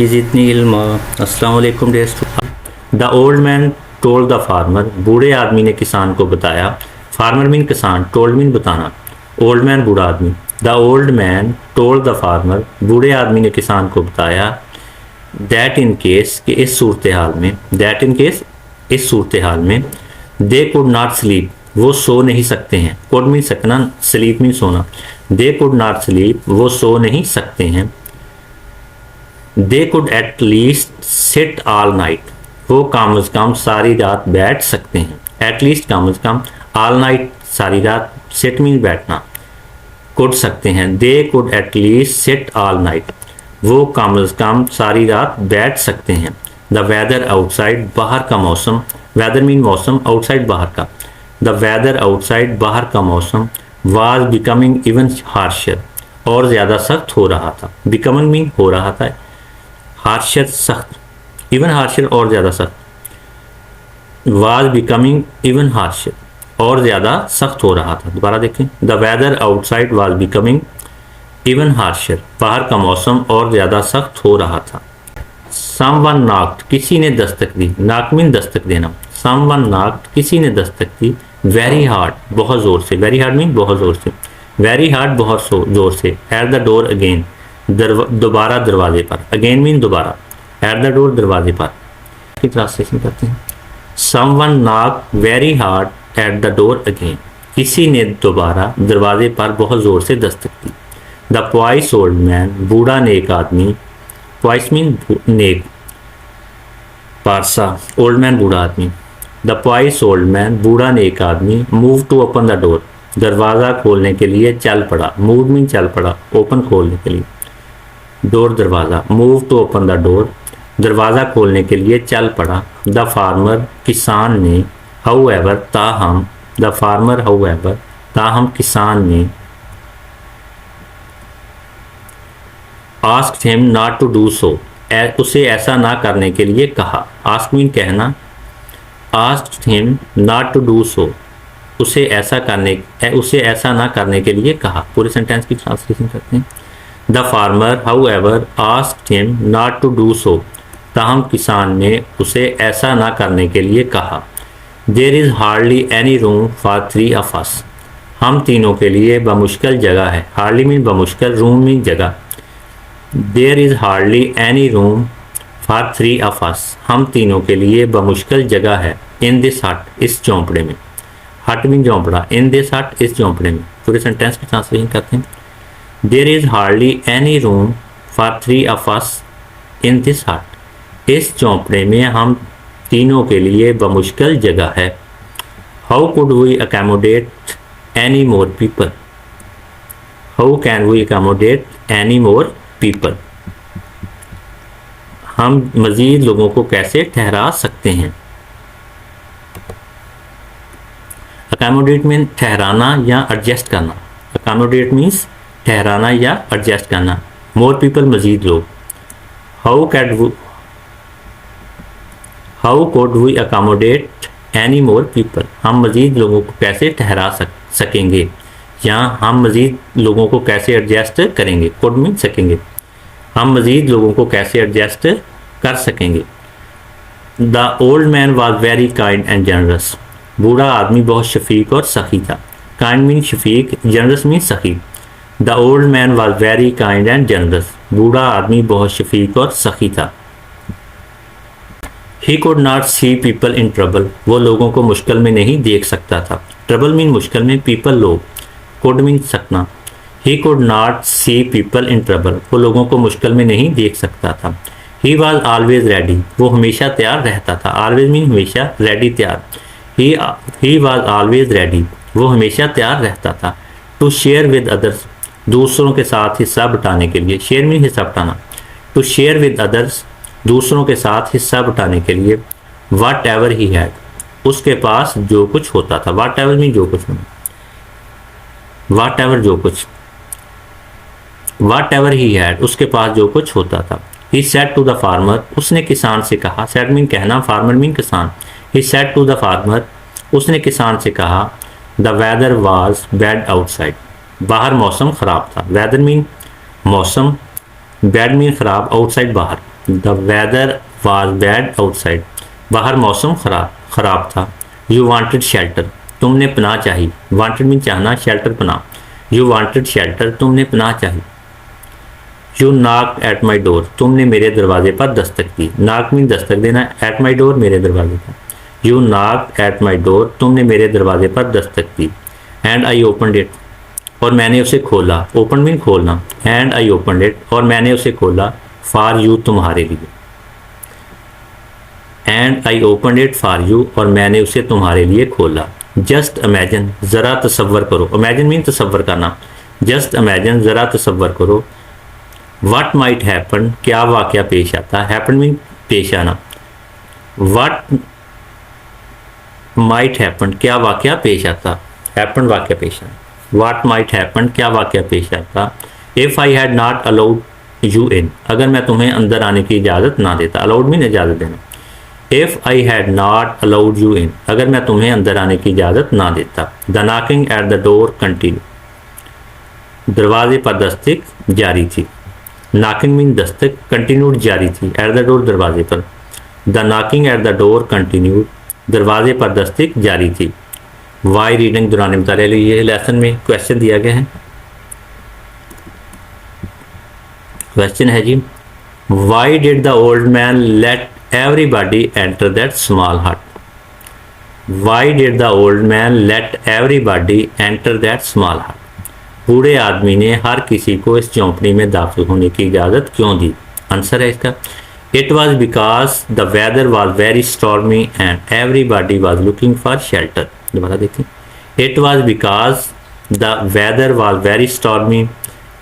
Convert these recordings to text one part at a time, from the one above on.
जितनी इल्म। अस्सलाम वालेकुम dear student. The old man told the farmer, बूढ़े आदमी ने किसान को बताया। फार्मर मीन किसान, टोल्ड मीन बताना, ओल्ड मैन बूढ़ा आदमी। The old man told the farmer, बूढ़े आदमी ने किसान को बताया। दैट इन केस, कि इस सूरत हाल में, दैट इन केस इस सूरत हाल में, दे कुड नॉट स्लीप, वो सो नहीं सकते हैं। कुड मीन सकना, स्लीप मीन सोना। दे कुड नॉट स्लीप, वो सो नहीं सकते हैं। They could at least sit all night, वो कम अज कम सारी रात बैठ सकते हैं। एट लीस्ट कम अज कम, ऑल नाइट सारी रात, सिट मीन बैठना, कुड सकते हैं। They could at least sit all night, वो कम अज कम सारी रात बैठ सकते हैं। द वेदर आउटसाइड, बाहर का मौसम, वेदर मीन मौसम, आउटसाइड बाहर का। द वेदर आउटसाइड, बाहर का मौसम, वाज बिकमिंग इवन हार्शर, और ज़्यादा सख्त हो रहा था। बिकमिंग मीन हो रहा था, हार्शर सख्त, इवन हार्शर और ज़्यादा सख्त। वाज बिकमिंग इवन हार्शर, और ज़्यादा सख्त हो रहा था। दोबारा देखें, the weather outside was becoming even harsher, बाहर का मौसम और ज़्यादा सख्त हो रहा था। समवन नॉक्ड, किसी ने दस्तक दी। नॉक मीन दस्तक देना। समवन नॉक्ड, किसी ने दस्तक दी। वेरी हार्ड, बहुत ज़ोर से। वेरी हार्ड मीन बहुत ज़ोर से। वेरी हार्ड, बहुत ज़ोर से। एट द डोर अगेन, दोबारा दरवाजे पर। अगेन मीन दोबारा। एट द डोर, दरवाजे पर। ट्रांसलेशन करते हैं। Someone knock very hard at the door again, किसी ने दोबारा दरवाजे पर बहुत ज़ोर से दस्तक दी। द पॉइस ओल्ड मैन, बूढ़ा नेक आदमी। पॉइस मीन नेक, पारसा, ओल्ड मैन बूढ़ा आदमी। द पॉइस ओल्ड मैन, बूढ़ा नेक आदमी, move to open the door, दरवाज़ा खोलने के लिए चल पड़ा। मूव मीन चल पड़ा, ओपन खोलने के लिए, डोर दरवाज़ा। Move to open the door, दरवाज़ा खोलने के लिए चल पड़ा। द फार्मर, किसान ने। हाउ एवर, ताहम। द फार्मर हाउ एवर, ताहम किसान ने। Asked him not to do so, उसे ऐसा ना करने के लिए कहा। आस्क मीन कहना। Asked him not to do so, उसे ऐसा ना करने के लिए कहा। पूरे सेंटेंस की ट्रांसलेशन करते हैं। The farmer however asked him not to do so, ताहम किसान ने उसे ऐसा ना करने के लिए कहा। There is hardly any room for three of us, हम तीनों के लिए बमुश्किल जगह है। हार्डली मीन बमुश्किल, रूम मीन जगह। There is hardly any room for three of us, हम तीनों के लिए बमुश्किल जगह है। इन दिस हट, इस झोंपड़े में। हट मीन झोंपड़ा। इन दिस हट, इस झोंपड़े में। पूरे सेंटेंस की ट्रांसलेशन करते हैं। There is hardly any room for three of us in this hut, इस झोंपड़े में हम तीनों के लिए बमुश्किल जगह है। How could we accommodate any more people, how can we accommodate any more people, हम मज़ीद लोगों को कैसे ठहरा सकते हैं। अकोमोडेट मीन ठहराना या एडजस्ट करना। अकोमोडेट मीन्स ठहराना या एडजस्ट करना। मोर पीपल, मज़ीद लोग। How could we accommodate any more people, हम मज़ीद लोगों को कैसे ठहरा सकेंगे, या हम मज़ीद लोगों को कैसे एडजस्ट करेंगे। कुड मीन सकेंगे, हम मज़ीद लोगों को कैसे एडजस्ट कर सकेंगे। The old man was very kind and generous, बूढ़ा आदमी बहुत शफीक और सखी था। काइंड मीन शफीक, जनरस मीन सखी। The old man was very kind and generous, बूढ़ा आदमी बहुत शफीक और सखी था। He could not see people in trouble, वो लोगों को मुश्किल में नहीं देख सकता था। ट्रबल मीन मुश्किल में, पीपल लोग। कुड मीन सकना। ही could not see people in trouble, वो लोगों को मुश्किल में नहीं देख सकता था। ही वॉज ऑलवेज रेडी, वो हमेशा तैयार रहता था। ऑलवेज मीन हमेशा, रेडी तैयार। ही वॉज ऑलवेज रेडी, वो हमेशा तैयार रहता था। टू शेयर विद अदर्स, दूसरों के साथ हिस्सा बटाने के लिए। शेयर मीन हिस्सा बटाना। टू शेयर विद अदर्स, दूसरों के साथ हिस्सा बटाने के लिए। वट एवर ही हैड, उसके पास जो कुछ होता था। वट एवर मीन जो कुछ होना। वट एवर जो कुछ। वट एवर ही हैड, उसके पास जो कुछ होता था। He said to the farmer, उसने किसान से कहा। सेड मीन कहना, फार्मर मीन किसान। He said to the farmer, उसने किसान से कहा। The weather was bad outside, बाहर मौसम ख़राब था। वेदर मीन मौसम, बैड मीन ख़राब, आउटसाइड बाहर। The weather was bad outside, बाहर मौसम ख़राब था। यू वांटेड शेल्टर, तुमने पनाह चाहिए। वांटेड मीन चाहना, शेल्टर पनाह। यू वांटेड शेल्टर, तुमने पनाह चाहिए। You knock at my door, तुमने मेरे दरवाजे पर दस्तक दी। नॉक मीन दस्तक देना, एट माई डोर मेरे दरवाजे पर। You knock at my door, तुमने मेरे दरवाजे पर दस्तक दी। एंड आई ओपनड इट, और मैंने उसे खोला। ओपन मीन खोलना। एंड आई ओपनड इट, और मैंने उसे खोला। फॉर यू, तुम्हारे लिए। And I opened it for you, और मैंने उसे तुम्हारे लिए खोला। जस्ट इमेजिन, ज़रा तसव्वर करो। इमेजिन मीन तसव्वर करना। जस्ट इमेजिन, ज़रा तसव्वर करो। व्हाट माइट हैपन, क्या वाक़या पेश आता। हैपन मीन पेश आना। व्हाट माइट हैपन, क्या वाक़या पेश आता। हैपन वाक़या पेश आना। व्हाट माइट हैपन, क्या वाक़या पेश आता। If I had not allowed you in, अगर मैं तुम्हें अंदर आने की इजाज़त ना देता। अलाउड मीन इजाज़त देना। If I had not allowed you in, अगर मैं तुम्हें अंदर आने की इजाज़त ना देता। The knocking at the door continue, दरवाजे पर दस्तक जारी थी। नॉकिंग मीन दस्तक, कंटिन्यूड जारी थी। एट द डोर दरवाजे पर। The knocking at the door continued, दरवाजे पर दस्तक जारी थी। वाई रीडिंग दौरान मुताले, ये लेसन में क्वेश्चन दिया गया है। क्वेश्चन है जी, why did the old man let everybody enter that small hut? Why did the old man let everybody enter that small hut? बूढ़े आदमी ने हर किसी को इस झोंपड़ी में दाखिल होने की इजाज़त क्यों दी। आंसर है इसका, It was because the weather was very stormy and everybody was looking for shelter. दोबारा देखें। It was because the weather was very stormy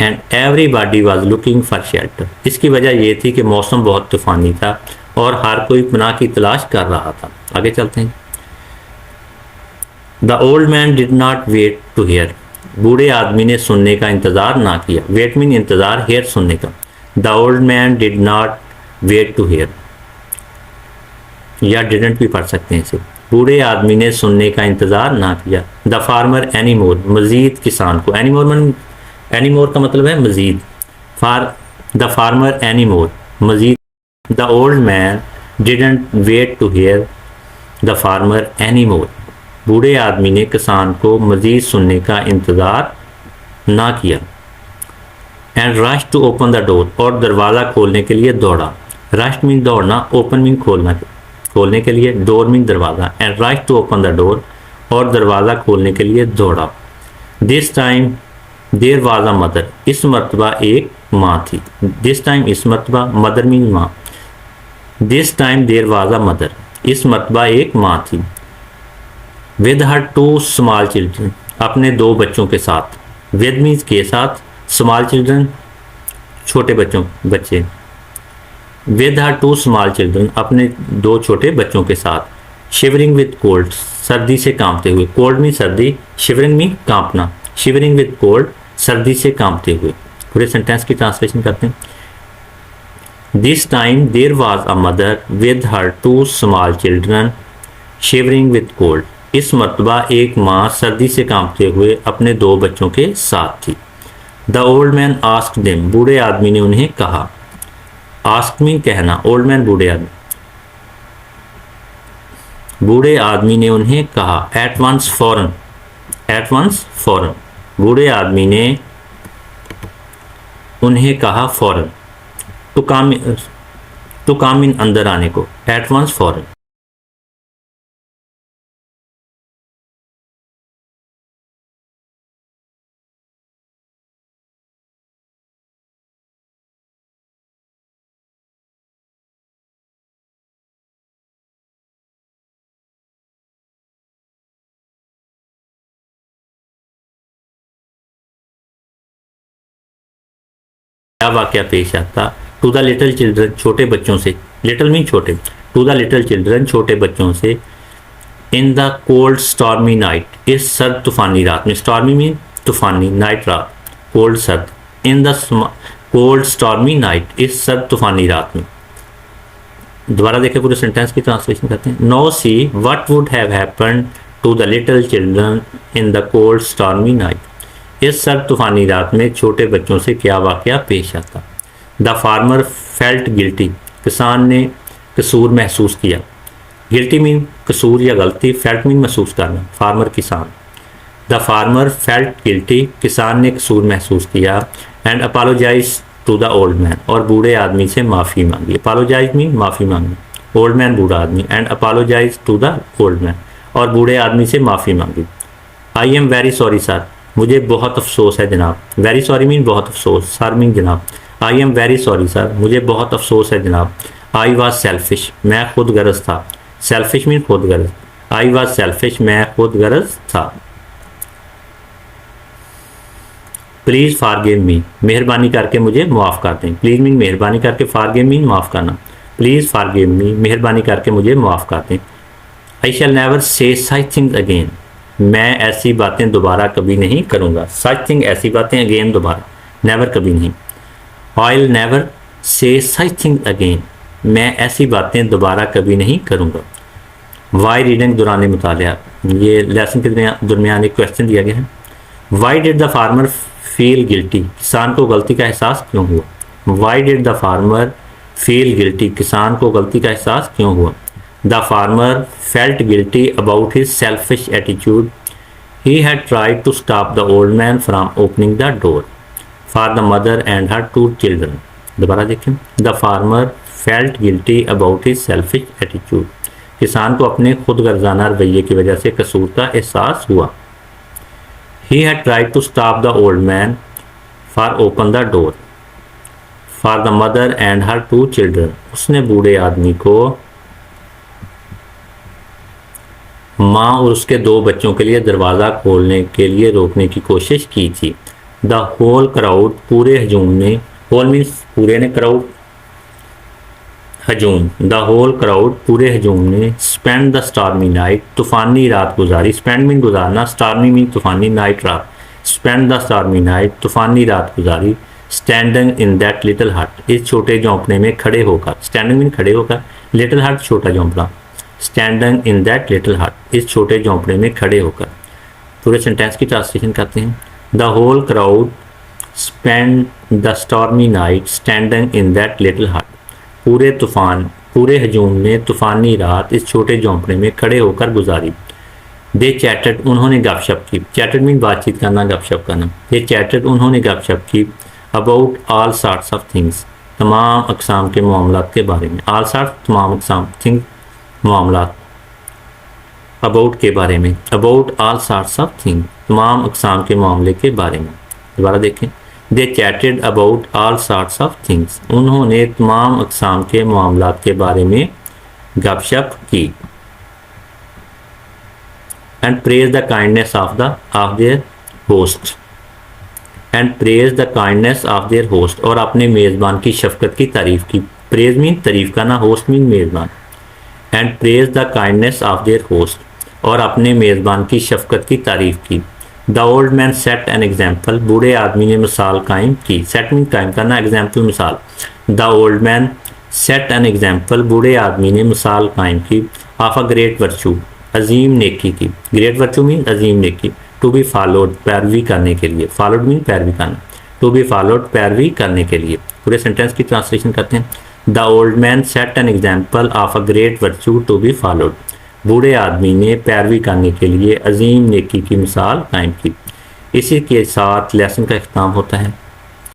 and everybody was looking for shelter. इसकी वजह ये थी कि मौसम बहुत तूफ़ानी था और हर कोई पनाह की तलाश कर रहा था। आगे चलते हैं। The old man did not wait to hear, बूढ़े आदमी ने सुनने का इंतज़ार ना किया। वेट मीन इंतज़ार, हेयर सुनने का। The old man did not wait to hear, या डिडंट भी पढ़ सकते हैं इसे। बूढ़े आदमी ने सुनने का इंतज़ार ना किया। द फार्मर एनी मोर, मज़ीद किसान को। एनी मोर का मतलब है मज़ीद। द फार्मर एनी मोर, मज़ीद। The old man didn't wait to hear the farmer anymore. बूढ़े आदमी ने किसान को मज़ीद सुनने का इंतज़ार ना किया। And rushed to open the door, और दरवाज़ा खोलने के लिए दौड़ा। Rushed मीन दौड़ना, open मीन खोलना, खोलने के लिए, door मीन दरवाज़ा। And rushed to open the door, और दरवाज़ा खोलने के लिए दौड़ा। This time there was a mother, इस मरतबा एक माँ थी। This time इस मरतबा, mother मीन माँ। This time there was a mother, इस मरतबा एक माँ थी। With her two small children, अपने दो बच्चों के साथ। विद मीन्स के साथ, स्मॉल चिल्ड्रन छोटे बच्चे। With her two small children, अपने दो छोटे बच्चों के साथ। शिवरिंग विद कोल्ड, सर्दी से कांपते हुए। कोल्ड मीन सर्दी, शिवरिंग मीन कांपना। शिवरिंग विद कोल्ड, सर्दी से कांपते हुए। पूरे सेंटेंस की ट्रांसलेशन करते हैं। This time there was a mother with her two small children shivering with cold. इस मरतबा एक माँ सर्दी से कांपते हुए अपने दो बच्चों के साथ थी। The old man asked them, बूढ़े आदमी ने उन्हें कहा। Ask मीन कहना, old man बूढ़े आदमी। बूढ़े आदमी ने उन्हें कहा। At once फौरन, at once फौरन। बूढ़े आदमी ने उन्हें कहा फौरन। टू काम इन अंदर आने को। एट वंस फॉरन। क्या वाक़या पेश आता। टू द लिटिल चिल्ड्रन, छोटे बच्चों से। लिटिल मीन छोटे। टू द लिटिल चिल्ड्रन, छोटे बच्चों से। इन द कोल्ड स्टॉर्मी नाइट, इस सर्द तूफ़ानी रात में। स्टॉर्मी मीन तूफ़ानी, नाइट रात, कोल्ड सर्द। इन द कोल्ड स्टॉर्मी नाइट, इस सर्द तूफ़ानी रात में। दोबारा देखें, पूरे सेंटेंस की ट्रांसलेशन करते हैं। Now see what would have happened to the little children in the cold stormy night. इस सर्द तूफानी रात में छोटे बच्चों से क्या वाक़या पेश आता। द फार्मर फेल्ट गिल्टी, किसान ने कसूर महसूस किया। गिल्टी मीन कसूर या गलती, फेल्ट मीन महसूस करना, फार्मर किसान। द फार्मर फेल्ट गिल्टी, किसान ने कसूर महसूस किया। And apologise to the old man, और बूढ़े आदमी से माफ़ी मांगी। अपोलोजाइज मीन माफ़ी मांगना, ओल्ड मैन बूढ़ा आदमी, and apologise to the old man, और बूढ़े आदमी से माफ़ी मांगी। I am very sorry sir, मुझे बहुत अफसोस है जनाब। वेरी सॉरी मीन बहुत अफसोस, सर मीन जनाब। आई एम वेरी सॉरी सर, मुझे बहुत अफसोस है जनाब। आई वॉज सेल्फिश, मैं खुद गर्ज था। सेल्फिश मीन खुद गर्ज। आई वॉज सेल्फिश, मैं खुद गर्ज था। प्लीज़ फारगिव मी, मेहरबानी करके मुझे माफ़ कर दें। प्लीज़ मीन मेहरबानी करके, फारगिव मीन माफ़ करना। प्लीज़ फारगिव मी, मेहरबानी करके मुझे माफ़ कर दें। आई शैल never say such things again, मैं ऐसी बातें दोबारा कभी नहीं करूँगा। सच थिंग, ऐसी बातें, अगेन दोबारा, नेवर कभी नहीं। I will never say such things again, मैं ऐसी बातें दोबारा कभी नहीं करूँगा। वाई रीडिंग, दौरान मुतालिया, ये लेसन के दरमियान एक क्वेश्चन दिया गया है। Why did the farmer feel guilty, किसान को गलती का एहसास क्यों हुआ। Why did the farmer feel guilty, किसान को गलती का एहसास क्यों हुआ। The farmer felt guilty about his selfish attitude, he had tried to stop the old man from opening the door for the mother and her 2 children. दोबारा देखें। The farmer felt guilty about his selfish attitude, किसान को अपने खुद गर्जाना रवैये की वजह से कसूर का एहसास हुआ। He had tried to stop the old man for open the door for the mother and her 2 children. उसने बूढ़े आदमी को माँ और उसके 2 बच्चों के लिए दरवाज़ा खोलने के लिए रोकने की कोशिश की थी। The whole crowd, पूरे हजूम ने, whole means पूरे ने, crowd हजूम, द होल क्राउड, पूरे हजूम ने, स्पेंड द स्टार्मी नाइट, तूफ़ानी रात गुजारी। स्पेंड मीन गुजारना, स्टार्मी मीन तूफ़ानी, नाइट रात। स्पेंड द स्टार्मी नाइट, तूफ़ानी रात गुजारी। स्टैंडिंग इन दैट लिटिल हट, इस छोटे झोंपड़े में खड़े होकर। स्टैंडिंग मीन खड़े होकर, लिटिल हट छोटा झोंपड़ा। स्टैंडिंग इन दैट लिटिल हट, इस छोटे झोंपड़े में खड़े होकर। पूरे सेंटेंस की ट्रांसलेशन करते हैं। The whole crowd spend the stormy night standing in that little hut, पूरे हजूम ने तूफ़ानी रात इस छोटे झोंपड़े में खड़े होकर गुजारी। दे चैटेड, उन्होंने गपशप की। चैटेड मीन बातचीत करना, गपशप करना। दे चैटेड, उन्होंने गपशप की। About all sorts of things, तमाम अक़साम के मामलात के बारे में। ऑल सॉर्ट, तमाम अक़साम, थिंग मामलात, अबाउट के बारे में। About all sorts of thing, तमाम अक़साम के मामले के बारे में। दोबारा देखें। They chatted about all sorts of things, उन्होंने तमाम अक़साम के मामलात के बारे में गपशप की। And praise the kindness of their host, and praise the kindness of their host, और अपने मेज़बान की शफकत की तारीफ़ की। प्रेज मीन तारीफ़ करना, होस्ट मीन मेज़बान। And praise the kindness of their host, और अपने मेज़बान की शफकत की तारीफ़ की। The old man set an example, बूढ़े आदमी ने मिसाल कायम की। सेट मीन कायम करना, एग्जाम्पल मिसाल। The old man set an example, बूढ़े आदमी ने मिसाल कायम की। ऑफ अ ग्रेट वर्चू, अजीम नेकी की। ग्रेट वर्चू मीन अजीम नेकी। टू बी फॉलोड, पैरवी करने के लिए। फॉलोड मीन पैरवी करना। टू बी फॉलोड, पैरवी करने के लिए। पूरे सेंटेंस की ट्रांसलेशन करते हैं। The old man set an example of a great virtue to be followed, बूढ़े आदमी ने पैरवी करने के लिए अजीम नेकी की मिसाल कायम की। इसी के साथ लेसन का इख्तिताम होता है।